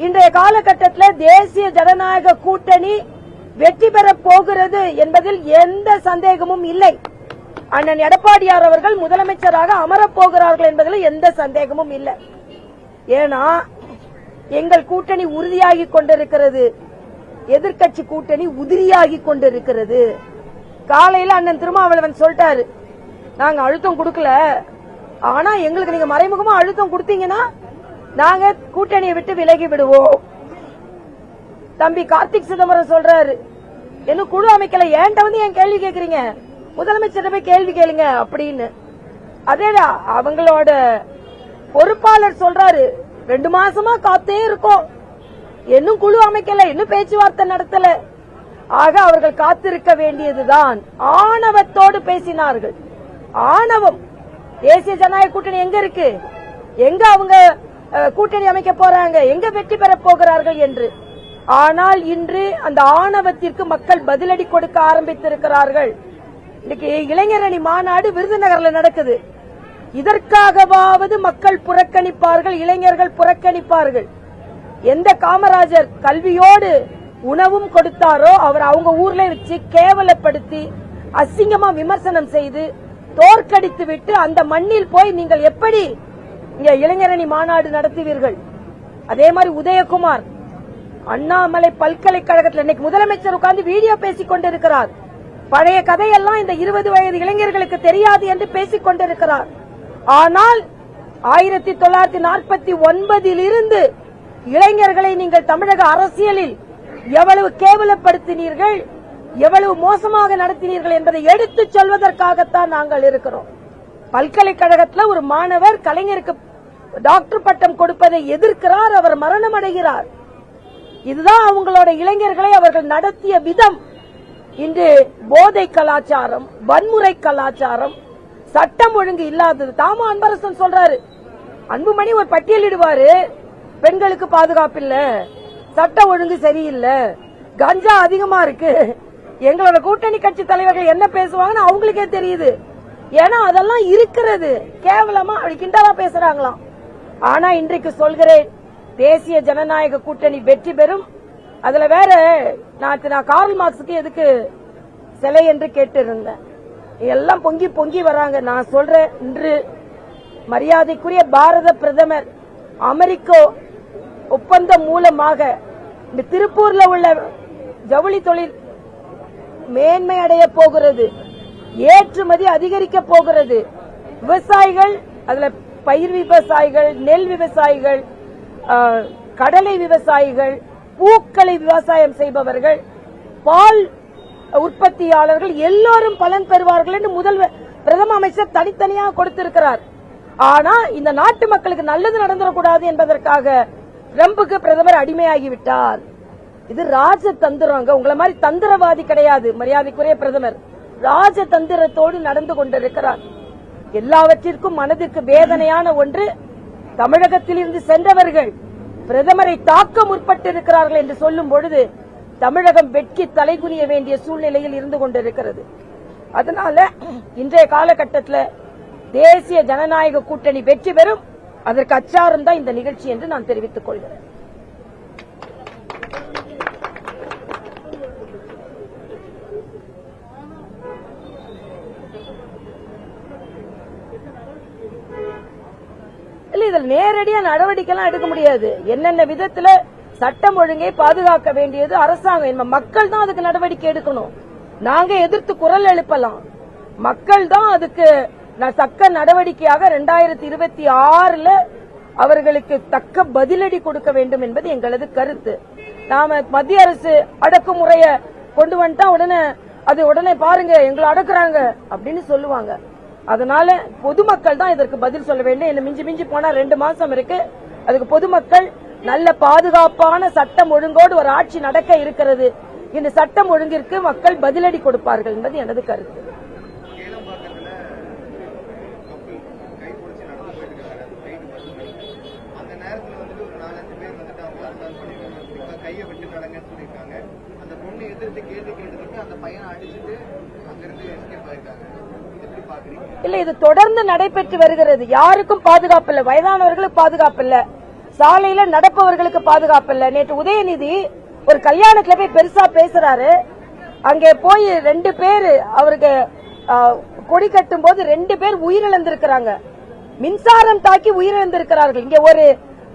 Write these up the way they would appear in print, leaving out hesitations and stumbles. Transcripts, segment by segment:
இன்றைய காலகட்டத்தில் தேசிய ஜனநாயக கூட்டணி வெற்றி பெற போகிறது என்பதில் எந்த சந்தேகமும் இல்லை. அண்ணன் எடப்பாடியார் அவர்கள் முதலமைச்சராக அமரப்போகிறார்கள் என்பதில் எந்த சந்தேகமும் இல்லை. ஏன்னா எங்கள் கூட்டணி உறுதியாகிக் கொண்டிருக்கிறது, எதிர்க்கட்சி கூட்டணி உதிரியாகிக் கொண்டிருக்கிறது. காலையில் அண்ணன் திருமாவளவன் சொல்லிட்டாரு, நாங்க அழுத்தம் கொடுக்கல, ஆனா எங்களுக்கு நீங்க மறைமுகமா அழுத்தம் கொடுத்தீங்கன்னா நாங்க கூட்டணியை விட்டு விலகி விடுவோம். தம்பி கார்த்திக் சிதம்பரம் சொல்றாரு, என்ன குழு அமைக்கல, ஏன்ட்ட வந்து ஏன் கேள்வி கேக்குறீங்க, முதலமைச்சர் போய் கேள்வி கேளுங்க அப்படின்னு. அதேடா அவங்களோட பொறுப்பாளர் சொல்றாரு, 2 மாசமா காத்தே இருக்கோம், இன்னும் குழு அமைக்கல, இன்னும் பேச்சுவார்த்தை நடத்தல. ஆக அவர்கள் காத்திருக்க வேண்டியதுதான். ஆணவத்தோடு பேசினார்கள். ஆணவம். தேசிய ஜனநாயக கூட்டணி எங்க இருக்கு, எங்க அவங்க கூட்டணி அமைக்க போறாங்க, எங்க வெற்றி பெற போகிறார்கள் என்று. ஆனால் இன்று அந்த ஆணவத்திற்கு மக்கள் பதிலடி கொடுக்க ஆரம்பித்திருக்கிறார்கள். இன்னைக்கு இளைஞரணி மாநாடு விருதுநகர்ல நடக்குது. இதற்காகவாவது மக்கள் புறக்கணிப்பார்கள், இளைஞர்கள் புறக்கணிப்பார்கள். எந்த காமராஜர் கல்வியோடு உணவும் கொடுத்தாரோ அவர் அவங்க ஊர்ல வச்சு கேவலப்படுத்தி அசிங்கமா விமர்சனம் செய்து தோற்கடித்து விட்டு அந்த மண்ணில் போய் நீங்கள் எப்படி இங்க இளைஞரணி மாநாடு நடத்துவீர்கள்? அதே மாதிரி உதயகுமார் அண்ணாமலை பல்கலைக்கழகத்தில் இன்னைக்கு முதலமைச்சர் உட்கார்ந்து வீடியோ பேசிக் கொண்டிருக்கிறார். பழைய கதையெல்லாம் இந்த 20 வயது இளைஞர்களுக்கு தெரியாது என்று பேசிக் கொண்டிருக்கிறார். ஆனால் 1949 இருந்து இளைஞர்களை நீங்கள் தமிழக அரசியலில் எவ்வளவு கேவலப்படுத்தினீர்கள், எவ்வளவு மோசமாக நடத்தினீர்கள் என்பதை எடுத்துச் சொல்வதற்காகத்தான் நாங்கள் இருக்கிறோம். பல்கலைக்கழகத்தில் ஒரு மாணவர் கலைஞருக்கு டாக்டர் பட்டம் கொடுப்பதை எதிர்க்கிறார், அவர் மரணம் அடைகிறார். இதுதான் அவங்களோட இளைஞர்களை அவர்கள் நடத்திய விதம். இன்று போதை கலாச்சாரம், வன்முறை கலாச்சாரம், சட்டம் ஒழுங்கு இல்லாதது. தாமா அன்பரசன் சொல்றாரு, அன்புமணி ஒரு பட்டியலிடுவாரு, பெண்களுக்கு பாதுகாப்பு இல்ல, சட்ட ஒழுங்கு சரியில்லை, கஞ்சா அதிகமா இருக்கு. எங்களோட கூட்டணி கட்சி தலைவர்கள் என்ன பேசுவாங்கன்னு அவங்களுக்கே தெரியுது. ஏன்னா அதெல்லாம் இருக்கிறது. கேவலமா அப்படி கிண்டலா பேசுறாங்களாம். ஆனா இன்றைக்கு சொல்கிறேன், தேசிய ஜனநாயக கூட்டணி வெற்றி பெறும். அதுல வேற நான் கார்ல் மார்க்ஸுக்கு எதுக்கு சிலை என்று கேட்டு இருந்தேன். எல்லாம் பொங்கி பொங்கி வராங்க. நான் சொல்றேன், இன்று மரியாதைக்குரிய பாரத பிரதமர் அமெரிக்க ஒப்பந்தம் மூலமாக இந்த திருப்பூர்ல உள்ள ஜவுளி தொழில் மேன்மை அடைய போகிறது, ஏற்றுமதி அதிகரிக்க போகிறது. விவசாயிகள், அதுல பயிர் விவசாயிகள், நெல் விவசாயிகள், கடலை விவசாயிகள், பூக்களை விவசாயம் செய்பவர்கள், பால் உற்பத்தியாளர்கள் எல்லோரும் பலன் பெறுவார்கள் என்று பிரதம அமைச்சர் தனித்தனியாக கொடுத்திருக்கிறார். ஆனா இந்த நாட்டு மக்களுக்கு நல்லது நடந்துடக்கூடாது என்பதற்காக ட்ரம்புக்கு பிரதமர் அடிமையாகிவிட்டார். இது ராஜதந்திரங்க. உங்களை மாதிரி தந்திரவாதி கிடையாது மரியாதைக்குரிய பிரதமர். ராஜதந்திரத்தோடு நடந்து கொண்டிருக்கிறார். எல்லாவற்றிற்கும் மனதிற்கு வேதனையான ஒன்று, தமிழகத்தில் இருந்து சென்றவர்கள் பிரதமரை தாக்க முற்பட்டிருக்கிறார்கள் என்று சொல்லும் பொழுது தமிழகம் வெட்கி தலைகுனிய வேண்டிய சூழ்நிலையில் இருந்து கொண்டிருக்கிறது. அதனால இன்றைய காலகட்டத்தில் தேசிய ஜனநாயக கூட்டணி வெற்றி பெறும். அதற்கு அச்சாரம் தான் இந்த நிகழ்ச்சி என்று நான் தெரிவித்துக் கொள்கிறேன். இதில் நேரடியா நடவடிக்கை எல்லாம் எடுக்க முடியாது. என்னென்ன விதத்துல சட்டம் ஒழுங்கை பாதுகாக்க வேண்டியது அரசாங்கம். மக்கள் தான் அதுக்கு நடவடிக்கை எடுக்கணும். நாங்க எதிர்த்து குரல் எழுப்பலாம், மக்கள் தான் அதுக்கு தக்க நடவடிக்கையாக 2026 அவர்களுக்கு தக்க பதிலடி கொடுக்க வேண்டும் என்பது எங்களது கருத்து. நாம மத்திய அரசு அடக்குமுறையை கொண்டு வந்துட்டா உடனே பாருங்க எங்களை அடக்குறாங்க அப்படின்னு சொல்லுவாங்க. அதனால பொதுமக்கள் தான் இதற்கு பதில் சொல்ல வேண்டும். என்ன மிஞ்சி மிஞ்சி போனா 2 மாசம் இருக்கு. அதுக்கு பொதுமக்கள் நல்ல பாதுகாப்பான சட்டம் ஒழுங்கோடு ஒரு ஆட்சி நடக்க இருக்கிறது. இந்த சட்டம் ஒழுங்கிற்கு மக்கள் பதிலடி கொடுப்பார்கள் என்பது எனது கருத்து. இல்ல, இது தொடர்ந்து நடைபெற்று வருகிறது. யாருக்கும் பாதுகாப்பு இல்ல, வயதானவர்களுக்கு பாதுகாப்பு இல்ல, சாலையில நடப்பவர்களுக்கு பாதுகாப்பு இல்ல. நேற்று உதயநிதி ஒரு கல்யாணத்துல போய் பெருசா பேசுறாரு. அங்கே போய் 2 பேர் அவருக்கு கொடி கட்டும் போது 2 பேர் உயிரிழந்திருக்கிறாங்க. மின்சாரம் தாக்கி உயிரிழந்திருக்கிறார்கள். இங்க ஒரு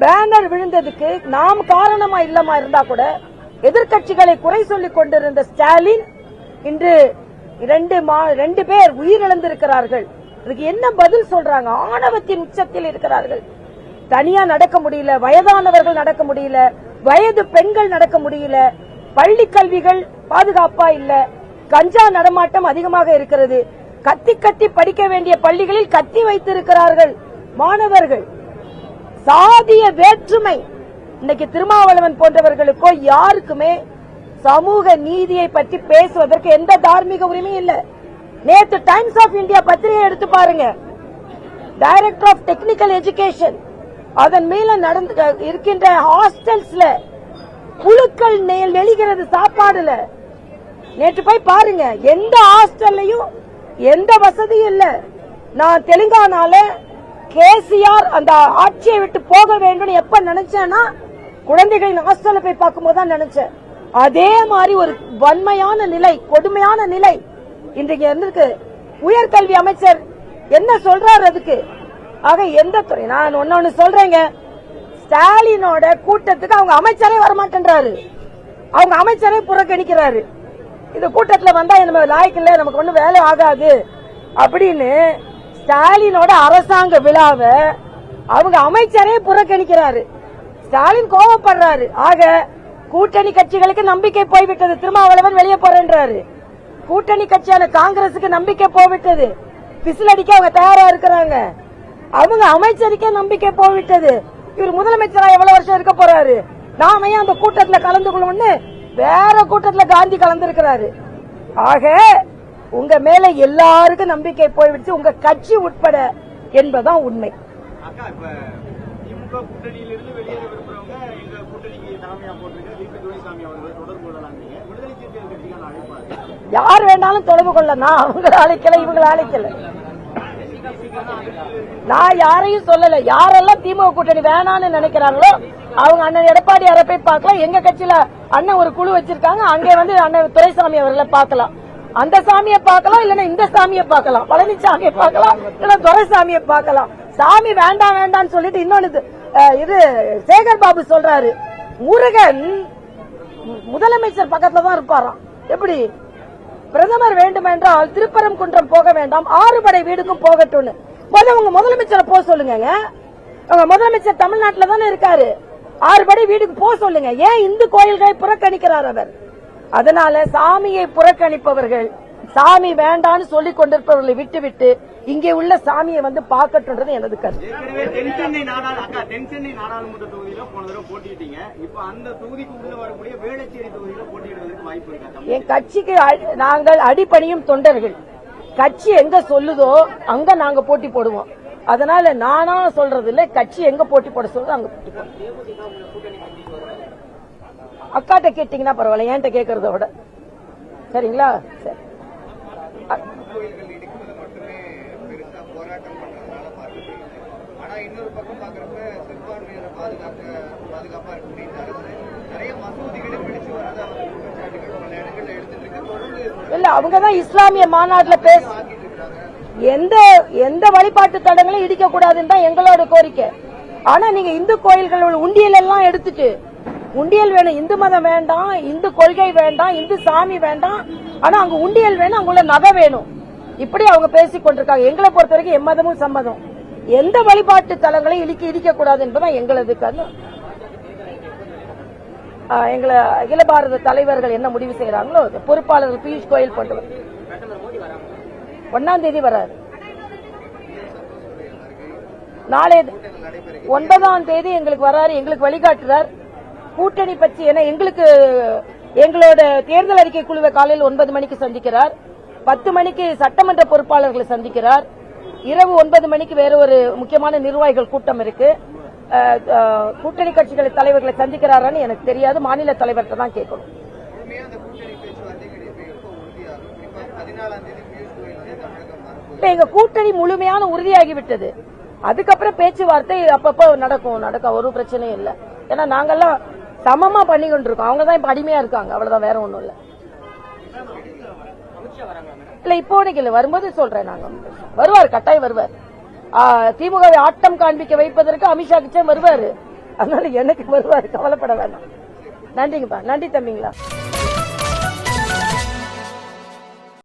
பேனர் விழுந்ததுக்கு நாம் காரணமா இல்லமா இருந்தா கூட எதிர்க்கட்சிகளை குறை சொல்லிக் கொண்டிருந்த ஸ்டாலின் இன்று 2 பேர் உயிரிழந்திருக்கிறார்கள். இதுக்கு என்ன பதில் சொல்றாங்க? ஆணவத்தின் உச்சத்தில் இருக்கிறார்கள். தனியா நடக்க முடியல, வயதானவர்கள் நடக்க முடியல, வயது பெண்கள் நடக்க முடியல, பள்ளி கல்விகள் பாதுகாப்பா இல்ல, கஞ்சா நடமாட்டம் அதிகமாக இருக்கிறது. கத்தி கத்தி படிக்க வேண்டிய பள்ளிகளில் கத்தி வைத்திருக்கிறார்கள் மாணவர்கள். சாதிய வேற்றுமை இன்னைக்கு திருமாவளவன் போன்றவர்களுக்கோ யாருக்குமே சமூக நீதியை பற்றி பேசுவதற்கு எந்த தார்மீக உரிமையும் இல்ல. நேற்று டைம்ஸ் ஆஃப் இந்தியா பத்திரிகை எடுத்து பாருங்க. டைரக்டர் ஆஃப் டெக்னிக்கல் எஜுகேஷன் அதன் மேல நடந்து இருக்கின்ற ஹாஸ்டல்ஸ்ல புழுக்கள் நெளிகிறது சாப்பாடுல. நேற்று போய் பாருங்க, எந்த ஹாஸ்டல்லையும் எந்த வசதியும் இல்ல. நான் தெலுங்கானால கேசிஆர் அந்த ஆட்சியை விட்டு போக வேண்டும் எப்ப நினைச்சேன்னா குழந்தைகளின் ஹாஸ்டல்ல போய் பார்க்கும்போது தான் நினைச்சேன். அதே மாதிரி ஒரு வன்மையான நிலை, கொடுமையான நிலை இன்றைக்கு இருக்கு. உயர்கல்வி அமைச்சர் என்ன சொல்றாரு அதுக்கு? ஆக எந்த துறை? நான் ஒன்னு சொல்றேங்க, ஸ்டாலினோட கூட்டத்துக்கு அவங்க அமைச்சரே வரமாட்டேன்றாரு, அவங்க அமைச்சரே புறக்கணிக்கிறாரு. இந்த கூட்டத்தில் வந்தா நம்ம லாய்க்கில்ல, நமக்கு ஒன்னும் வேலை ஆகாது அப்படின்னு ஸ்டாலினோட அரசாங்க விழாவை அவங்க அமைச்சரே புறக்கணிக்கிறாரு. ஸ்டாலின் கோபப்படுறாரு. ஆக கூட்டணி கட்சிகளுக்கு நம்பிக்கை போய்விட்டது. திருமாவளவன் வெளியே போறேன்றாரு. கூட்டணி கட்சியான காங்கிரசுக்கு நம்பிக்கை போய்விட்டது. பிசில் அடிக்க அவங்க தயாரா இருக்கிறாங்க. அவங்க அமைச்சருக்கே நம்பிக்கை போய்விட்டது. இவர் முதலமைச்சரா எவ்வளவு வருஷம் இருக்க போறாரு? நாம ஏன் அந்த கூட்டத்தில் கலந்து கொள்ளணும்னு வேற கூட்டத்தில் காந்தி கலந்திருக்கிறாரு. ஆக உங்க மேல எல்லாருக்கும் நம்பிக்கை போய்விடுச்சு, உங்க கட்சி உட்பட என்பதுதான் உண்மை. யார் வேணாலும் தொடர்பு கொள்ளலாம். அவங்களை அழைக்கல, இவங்களை அழைக்கல. நான் யாரையும் சொல்லல. யாரெல்லாம் திமுக கூட்டணி வேணான்னு நினைக்கிறாங்களோ அவங்க அண்ணன் எடப்பாடியாரை போய் பார்க்கலாம். எங்க கட்சியில அண்ணன் ஒரு குழு வச்சிருக்காங்க, அங்கே வந்து அண்ணன் துரைசாமி அவர்களை பார்க்கலாம். அந்த சாமியை பார்க்கலாம், இல்லன்னா இந்த சாமியை பார்க்கலாம், பழனிசாமியை பார்க்கலாம், இல்ல துரைசாமியை பார்க்கலாம். சாமி வேண்டாம் வேண்டாம்னு சொல்லிட்டு இன்னொன்னு இது சேகர் பாபு சொல்றாரு, முருகன் முதலமைச்சர் பக்கத்துல தான் இருப்பாராம். எப்படி? பிரதமர் வேண்டுமென்றால் திருப்பரங்குன்றம் போக வேண்டாம், 6 படை வீடுக்கும் போகட்டும். உங்க முதலமைச்சரை போக சொல்லுங்க. உங்க முதலமைச்சர் தமிழ்நாட்டில் தானே இருக்காரு, 6 படை வீடுக்கு போக சொல்லுங்க. ஏன் இந்து கோயில்களை புறக்கணிக்கிறார் அவர்? அதனால சாமியை புறக்கணிப்பவர்கள், சாமி வேண்டான்னு சொல்லிக் கொண்டிருப்பவர்களை விட்டுவிட்டு இங்கே உள்ள சாமியை வந்து பார்க்கட்டும்ன்றது எனது கருத்து. தென்சென்னை நாடாளுமன்ற தொகுதியில போன தடவை போட்டிட்டீங்க, இப்ப அந்த தொகுதிக்கு உள்ள வரக்கூடிய வேளச்சேரி தொகுதியில போட்டியிடுவதற்கு வாய்ப்பு இருக்கா? என் கட்சிக்கு நாங்கள் அடிப்பணியும் தொண்டர்கள். கட்சி எங்க சொல்லுதோ அங்க நாங்க போட்டி போடுவோம். அதனால நானா சொல்றது இல்ல, கட்சி எங்க போட்டி போட சொல்றதோ அங்க போட்டி போடுவோம். அக்காட்ட கேட்டீங்கன்னா பரவாயில்ல, என்கிட்ட கேட்கறத விட. சரிங்களா? சரி. இன்னொரு பக்கம் பாக்குறப்ப சிறுபான்மையினரை பாதுகாப்பா இருக்கக்கூடிய அரசு நிறைய மசூதிகளை பிடிச்சு வரதா குற்றச்சாட்டுகள் பல இடங்கள்ல எடுத்துட்டு இருக்கு. தொடர்ந்து இல்ல, அவங்கதான் இஸ்லாமிய மாநாட்டில் பேச எந்த வழிபாட்டு தடங்களும் இடிக்க கூடாதுன்னு தான் எங்களோட கோரிக்கை. ஆனா நீங்க இந்து கோயில்களோட உண்டியல் எல்லாம் எடுத்துட்டு, உண்டியல் வேணும், இந்து மதம் வேண்டாம், இந்து கொள்கை வேண்டாம், இந்து சாமி வேண்டாம், ஆனா அங்க உண்டியல் வேணும், அங்குள்ள நகை வேணும், இப்படி அவங்க பேசிக் கொண்டிருக்காங்க. எங்களை பொறுத்த வரைக்கும் எம்மதமும் சம்மதம். எந்த வழிபாட்டு தலங்களையும் இடிக்க கூடாது என்பதான் எங்களது கருத்து. எங்களை அகில பாரத தலைவர்கள் என்ன முடிவு செய்யறாங்களோ, பொறுப்பாளர்கள் பியூஷ் கோயல் போன்றவர் 1ஆம் தேதி வராரு. நாளை 9ஆம் தேதி எங்களுக்கு வராரு, எங்களுக்கு வழிகாட்டுறார். கூட்டணி பற்றி என எங்களோட தேர்தல் அறிக்கை குழுவை காலையில் 9 மணிக்கு சந்திக்கிறார், 10 மணிக்கு சட்டமன்ற பொறுப்பாளர்களை சந்திக்கிறார், இரவு 9 மணிக்கு வேற ஒரு முக்கியமான நிர்வாகிகள் கூட்டம் இருக்கு. கூட்டணி கட்சிகளை தலைவர்களை சந்திக்கிறாரான்னு எனக்கு தெரியாது, மாநில தலைவர்கிட்ட தான் கேட்கணும். எங்க கூட்டணி முழுமையான உறுதியாகிவிட்டது. அதுக்கப்புறம் பேச்சுவார்த்தை அப்பப்போ நடக்கும் ஒரு பிரச்சனையும் இல்ல. ஏன்னா நாங்கெல்லாம் சமமா பண்ணி கொண்டிருக்கோம். அவங்க தான் இப்ப அடிமையா இருக்காங்க, அவ்வளவுதான், வேற ஒண்ணும் இல்ல. இல்ல இப்போதைக்கு இல்ல, வரும்போது சொல்றேன். நாங்க வருவார், கட்டாயம் வருவார். திமுகவை ஆட்டம் காண்பிக்க வைப்பதற்கு அமித்ஷா கிச்சன் வருவாரு. அதனால எனக்கு வருவாரு, கவலைப்பட வேண்டாம். நன்றிங்கப்பா, நன்றி தம்பிங்களா.